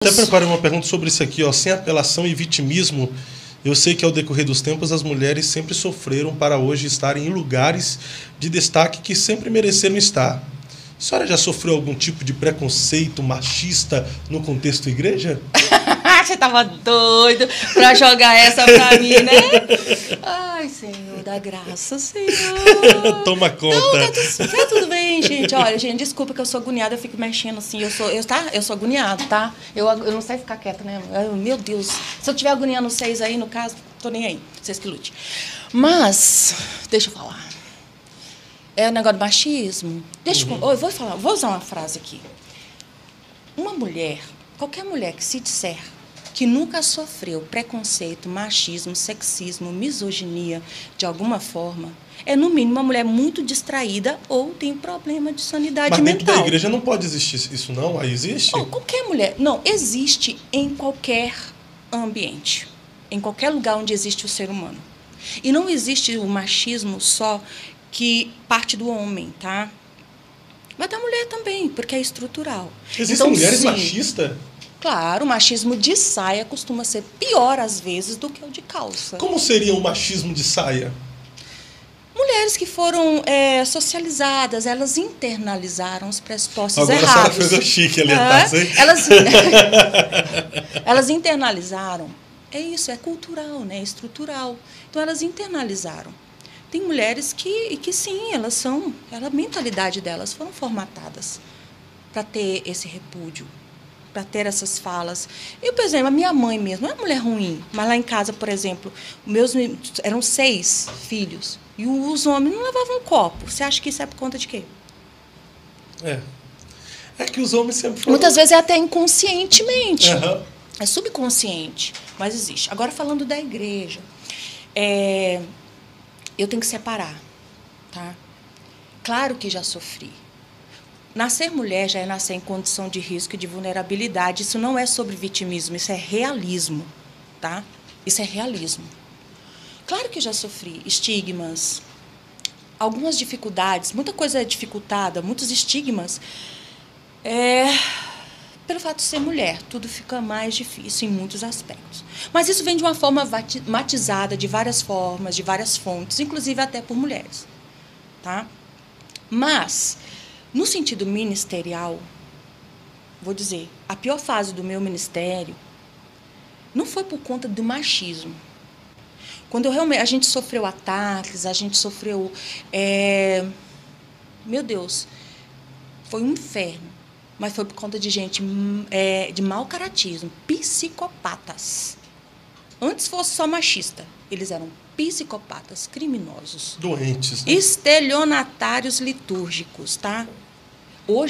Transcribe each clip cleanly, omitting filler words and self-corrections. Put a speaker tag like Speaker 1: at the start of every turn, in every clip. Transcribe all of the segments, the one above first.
Speaker 1: Até preparei uma pergunta sobre isso aqui, ó. Sem apelação e vitimismo, eu sei que ao decorrer dos tempos as mulheres sempre sofreram para hoje estarem em lugares de destaque que sempre mereceram estar. A senhora já sofreu algum tipo de preconceito machista no contexto igreja?
Speaker 2: Você tava doido pra jogar essa pra mim, né? Ai, Senhor da graça, Senhor.
Speaker 1: Toma conta.
Speaker 2: Não, tá tudo bem, gente. Olha, gente, desculpa que eu sou agoniada, eu fico mexendo assim. Eu sou agoniada, tá? Eu não sei ficar quieta, né? Meu Deus. Se eu tiver agoniando vocês aí, no caso, tô nem aí. Vocês que lute. Mas, deixa eu falar. É o negócio do machismo. Eu vou usar uma frase aqui. Uma mulher, qualquer mulher que se disser que nunca sofreu preconceito, machismo, sexismo, misoginia, de alguma forma, é, no mínimo, uma mulher muito distraída ou tem problema de sanidade mental.
Speaker 1: Mas dentro da igreja não pode existir isso, não? Aí existe?
Speaker 2: Oh, qualquer mulher. Não, existe em qualquer ambiente, em qualquer lugar onde existe o ser humano. E não existe o machismo só que parte do homem, tá? Mas da mulher também, porque é estrutural.
Speaker 1: Existem
Speaker 2: então,
Speaker 1: mulheres
Speaker 2: sim,
Speaker 1: machistas?
Speaker 2: Claro, o machismo de saia costuma ser pior, às vezes, do que o de calça.
Speaker 1: Como seria o machismo de saia?
Speaker 2: Mulheres que foram socializadas, elas internalizaram os pressupostos
Speaker 1: errados.
Speaker 2: Agora
Speaker 1: a senhora fez o chique ali atrás, hein?
Speaker 2: Elas internalizaram. É isso, é cultural, né? É estrutural. Então, elas internalizaram. Tem mulheres que sim, a mentalidade delas foram formatadas para ter esse repúdio, para ter essas falas. Eu, por exemplo, a minha mãe mesmo, não é uma mulher ruim, mas lá em casa, por exemplo, eram 6 filhos, e os homens não lavavam um copo. Você acha que isso é por conta de quê?
Speaker 1: É que os homens sempre foram...
Speaker 2: Muitas vezes é até inconscientemente.
Speaker 1: Uhum.
Speaker 2: É subconsciente, mas existe. Agora, falando da igreja, eu tenho que separar, tá? Claro que já sofri. Nascer mulher já é nascer em condição de risco e de vulnerabilidade. Isso não é sobre vitimismo, isso é realismo, tá? Isso é realismo. Claro que já sofri estigmas, algumas dificuldades, muita coisa é dificultada, muitos estigmas. Pelo fato de ser mulher, tudo fica mais difícil em muitos aspectos. Mas isso vem de uma forma matizada, de várias formas, de várias fontes, inclusive até por mulheres, tá? Mas, no sentido ministerial, vou dizer, a pior fase do meu ministério não foi por conta do machismo. Quando a gente sofreu ataques, a gente sofreu... meu Deus, foi um inferno. Mas foi por conta de gente de mau caratismo, psicopatas. Antes fosse só machista, eles eram psicopatas, criminosos.
Speaker 1: Doentes, né?
Speaker 2: Estelionatários litúrgicos, tá?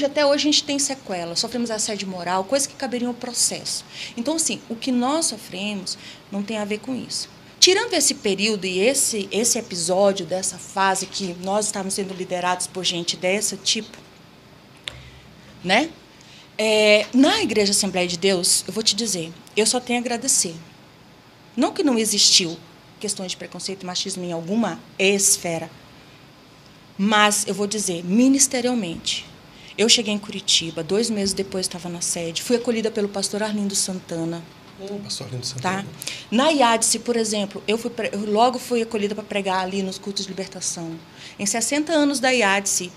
Speaker 2: Até hoje, a gente tem sequela, sofremos assédio moral, coisa que caberia ao processo. Então, assim, o que nós sofremos não tem a ver com isso. Tirando esse período e esse episódio, dessa fase que nós estávamos sendo liderados por gente desse tipo, né? Na Igreja Assembleia de Deus, eu vou te dizer, eu só tenho a agradecer. Não que não existiu questões de preconceito e machismo em alguma esfera, mas eu vou dizer, ministerialmente, eu cheguei em Curitiba, 2 meses depois estava na sede, fui acolhida pelo pastor Arlindo Santana.
Speaker 1: Pastor Arlindo Santana.
Speaker 2: Tá? Na IADSE, por exemplo, eu logo fui acolhida para pregar ali nos cultos de libertação. Em 60 anos da IADSE,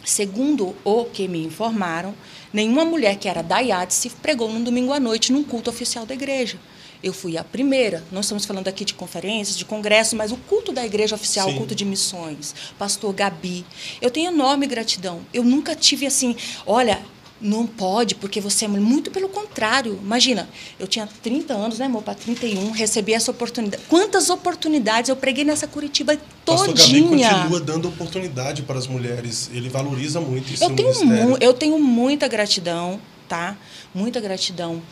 Speaker 2: segundo o que me informaram, nenhuma mulher que era da IADSE pregou num domingo à noite num culto oficial da igreja. Eu fui a primeira. Nós estamos falando aqui de conferências, de congressos, mas o culto da igreja oficial,
Speaker 1: sim,
Speaker 2: o culto de missões, pastor Gabi. Eu tenho enorme gratidão. Eu nunca tive assim, olha, não pode, porque você é mulher. Muito pelo contrário. Imagina, eu tinha 30 anos, né, amor, para 31, recebi essa oportunidade. Quantas oportunidades eu preguei nessa Curitiba todinha.
Speaker 1: Pastor Gabi continua dando oportunidade para as mulheres. Ele valoriza muito isso no ministério.
Speaker 2: Eu tenho muita gratidão, tá? Muita gratidão.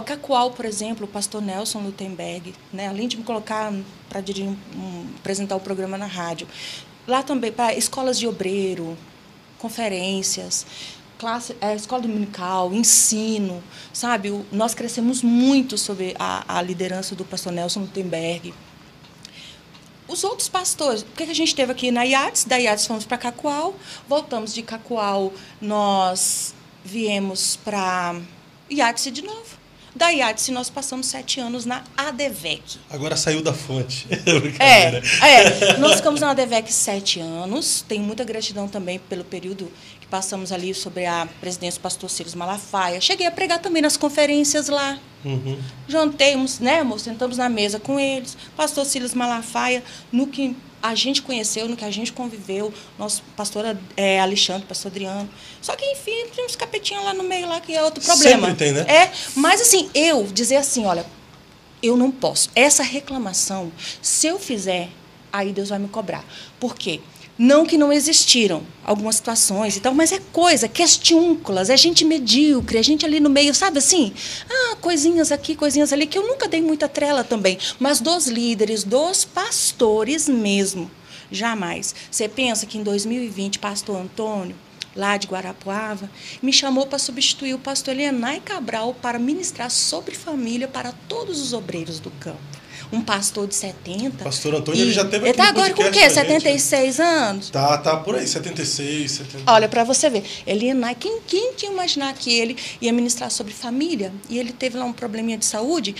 Speaker 2: Cacoal, por exemplo, o pastor Nelson Lutemberg, né, além de me colocar para apresentar o programa na rádio, lá também, para escolas de obreiro, conferências, escola dominical, ensino, sabe? Nós crescemos muito sob a liderança do pastor Nelson Lutemberg. Os outros pastores, o que a gente teve aqui na IADS? Da IADS fomos para Cacoal, voltamos de Cacoal, nós viemos para IADSE de novo. Da IADSE nós passamos 7 anos na ADVEC.
Speaker 1: Agora saiu da fonte.
Speaker 2: Nós ficamos na ADVEC 7 anos. Tenho muita gratidão também pelo período que passamos ali sobre a presidência do pastor Silas Malafaia. Cheguei a pregar também nas conferências lá. Jantemos, né, amor? Sentamos na mesa com eles. Pastor Silas Malafaia, no que a gente conheceu, no que a gente conviveu, nosso pastor Alexandre, pastor Adriano. Só que, enfim, tem uns capetinhos lá no meio, lá, que é outro problema.
Speaker 1: Sempre tem, né?
Speaker 2: Mas assim, eu dizer assim, olha, eu não posso. Essa reclamação, se eu fizer, aí Deus vai me cobrar. Por quê? Não que não existiram algumas situações e tal, mas é coisa, questiúnculas, é gente medíocre, é gente ali no meio, sabe assim? Coisinhas aqui, coisinhas ali, que eu nunca dei muita trela também. Mas dos líderes, dos pastores mesmo, jamais. Você pensa que em 2020, pastor Antônio, lá de Guarapuava, me chamou para substituir o pastor Elienay Cabral para ministrar sobre família para todos os obreiros do campo. Um pastor de 70.
Speaker 1: Pastor Antônio, ele já teve aqui
Speaker 2: Ele está agora com o quê? 76
Speaker 1: gente,
Speaker 2: anos?
Speaker 1: Tá por aí, 76, 70.
Speaker 2: Olha, para você ver, Elienay, quem tinha imaginar que ele ia ministrar sobre família? E ele teve lá um probleminha de saúde,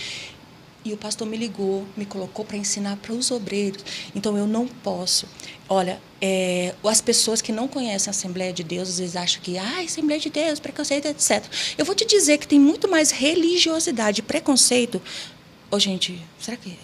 Speaker 2: e o pastor me ligou, me colocou para ensinar para os obreiros. Então, eu não posso. Olha, as pessoas que não conhecem a Assembleia de Deus, às vezes acham que, Assembleia de Deus, preconceito, etc. Eu vou te dizer que tem muito mais religiosidade e preconceito. Gente, será que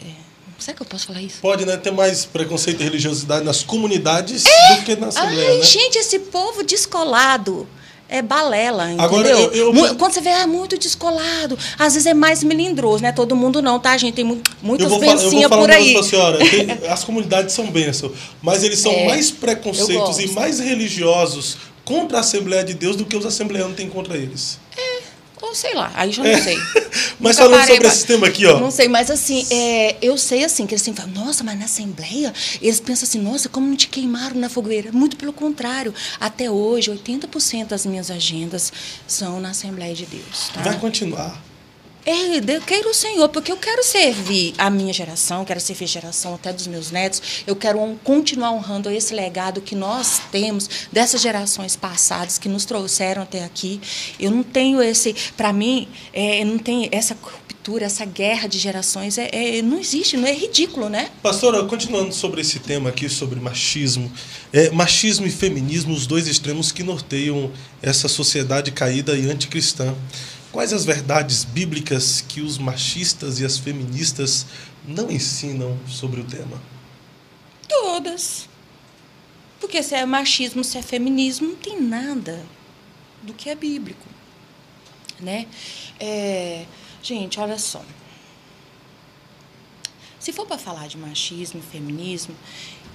Speaker 2: eu posso falar isso?
Speaker 1: Pode, né? Ter mais preconceito e religiosidade nas comunidades do que na Assembleia, né?
Speaker 2: Gente, esse povo descolado é balela, entendeu?
Speaker 1: Agora,
Speaker 2: quando você vê, muito descolado, às vezes é mais melindroso, né? Todo mundo não, tá, gente? Tem muitas bencinhas por aí.
Speaker 1: Eu vou falar pra senhora, as comunidades são bênçãos, mas eles são mais preconceitos e mais religiosos contra a Assembleia de Deus do que os assembleanos têm contra eles.
Speaker 2: Ou sei lá, aí já não sei.
Speaker 1: Mas falando sobre esse tema aqui, ó.
Speaker 2: Não sei, mas assim, eu sei assim, que eles sempre falam, nossa, mas na Assembleia, eles pensam assim, nossa, como não te queimaram na fogueira? Muito pelo contrário. Até hoje, 80% das minhas agendas são na Assembleia de Deus. Tá?
Speaker 1: Vai continuar.
Speaker 2: Eu quero o Senhor, porque eu quero servir a minha geração, quero servir a geração até dos meus netos, eu quero continuar honrando esse legado que nós temos dessas gerações passadas que nos trouxeram até aqui. Eu não tenho para mim, não tem essa ruptura, essa guerra de gerações, não existe, não é ridículo, né?
Speaker 1: Pastora, continuando sobre esse tema aqui, sobre machismo, machismo e feminismo, os dois extremos que norteiam essa sociedade caída e anticristã. Quais as verdades bíblicas que os machistas e as feministas não ensinam sobre o tema?
Speaker 2: Todas. Porque se é machismo, se é feminismo, não tem nada do que é bíblico. Né? Gente, olha só. Se for para falar de machismo, feminismo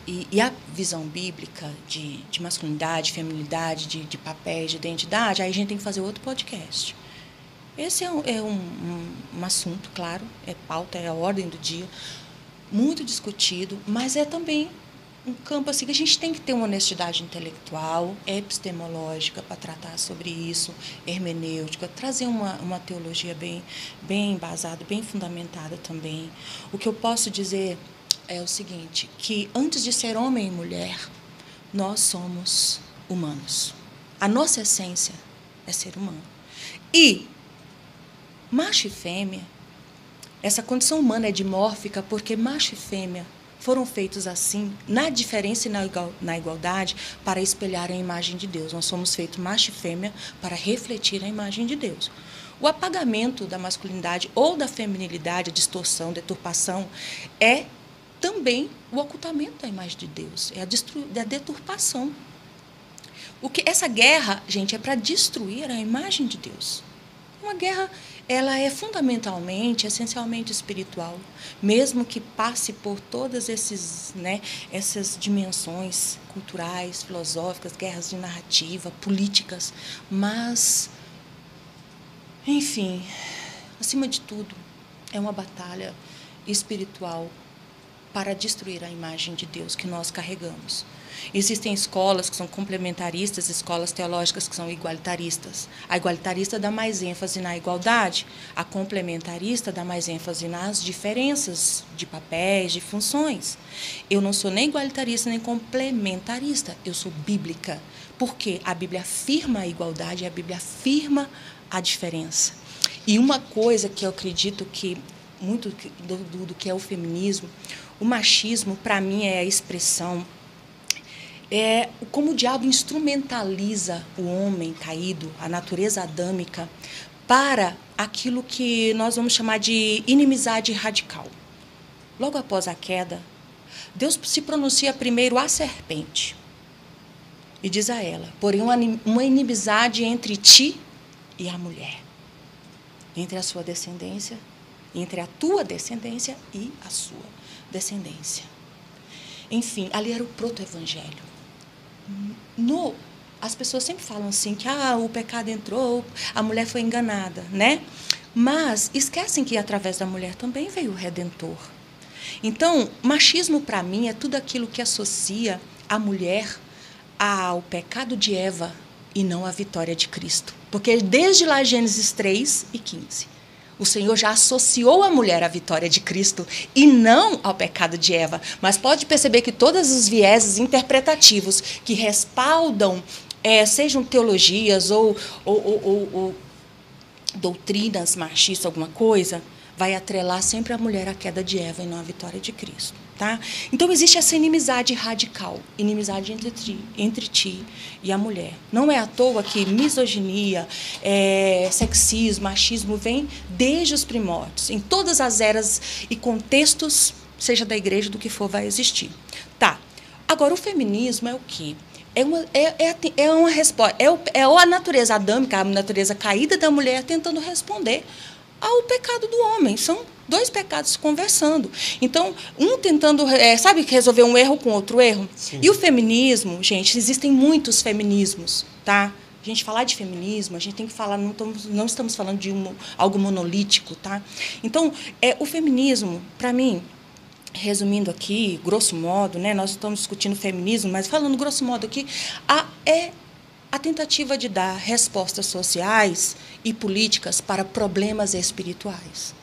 Speaker 2: e a visão bíblica de masculinidade, feminilidade, de papéis, de identidade, aí a gente tem que fazer outro podcast. Esse é um assunto, claro, é pauta, é a ordem do dia, muito discutido, mas é também um campo assim que a gente tem que ter uma honestidade intelectual, epistemológica para tratar sobre isso, hermenêutica, trazer uma teologia bem embasada, bem fundamentada também. O que eu posso dizer é o seguinte, que antes de ser homem e mulher, nós somos humanos. A nossa essência é ser humano. E macho e fêmea, essa condição humana é dimórfica porque macho e fêmea foram feitos assim, na diferença e na igualdade, para espelhar a imagem de Deus. Nós somos feitos macho e fêmea para refletir a imagem de Deus. O apagamento da masculinidade ou da feminilidade, a distorção, a deturpação, é também o ocultamento da imagem de Deus, é a deturpação. Essa guerra, gente, é para destruir a imagem de Deus. Uma guerra, ela é fundamentalmente, essencialmente espiritual, mesmo que passe por todas essas dimensões culturais, filosóficas, guerras de narrativa, políticas, mas, enfim, acima de tudo, é uma batalha espiritual para destruir a imagem de Deus que nós carregamos. Existem escolas que são complementaristas, escolas teológicas que são igualitaristas. A igualitarista dá mais ênfase na igualdade, a complementarista dá mais ênfase nas diferenças de papéis, de funções. Eu não sou nem igualitarista nem complementarista, eu sou bíblica, porque a Bíblia afirma a igualdade e a Bíblia afirma a diferença. E uma coisa que eu acredito que muito do que é o feminismo, o machismo, para mim, é a expressão, como o diabo instrumentaliza o homem caído, a natureza adâmica, para aquilo que nós vamos chamar de inimizade radical. Logo após a queda, Deus se pronuncia primeiro à serpente e diz a ela: porém, uma inimizade entre ti e a mulher, entre a sua descendência, entre a tua descendência e a sua descendência. Enfim, ali era o proto-evangelho. As pessoas sempre falam assim, que o pecado entrou, a mulher foi enganada, né? Mas esquecem que através da mulher também veio o Redentor. Então, machismo para mim é tudo aquilo que associa a mulher ao pecado de Eva e não à vitória de Cristo. Porque desde lá, Gênesis 3:15, o Senhor já associou a mulher à vitória de Cristo e não ao pecado de Eva. Mas pode perceber que todos os vieses interpretativos que respaldam, sejam teologias ou doutrinas machistas, alguma coisa, vai atrelar sempre a mulher à queda de Eva e não à vitória de Cristo. Tá? Então, existe essa inimizade radical, inimizade entre ti e a mulher. Não é à toa que misoginia, sexismo, machismo vem desde os primórdios. Em todas as eras e contextos, seja da igreja, do que for, vai existir. Tá. Agora, o feminismo é o quê? É uma resposta, é a natureza adâmica, a natureza caída da mulher tentando responder ao pecado do homem. São dois pecados conversando. Então, um tentando, resolver um erro com outro erro.
Speaker 1: Sim.
Speaker 2: E o feminismo, gente, existem muitos feminismos, tá? A gente falar de feminismo, a gente tem que falar, não estamos falando de algo monolítico, tá? Então, o feminismo, para mim, resumindo aqui, grosso modo, né, nós estamos discutindo feminismo, mas falando grosso modo aqui, é a tentativa de dar respostas sociais e políticas para problemas espirituais.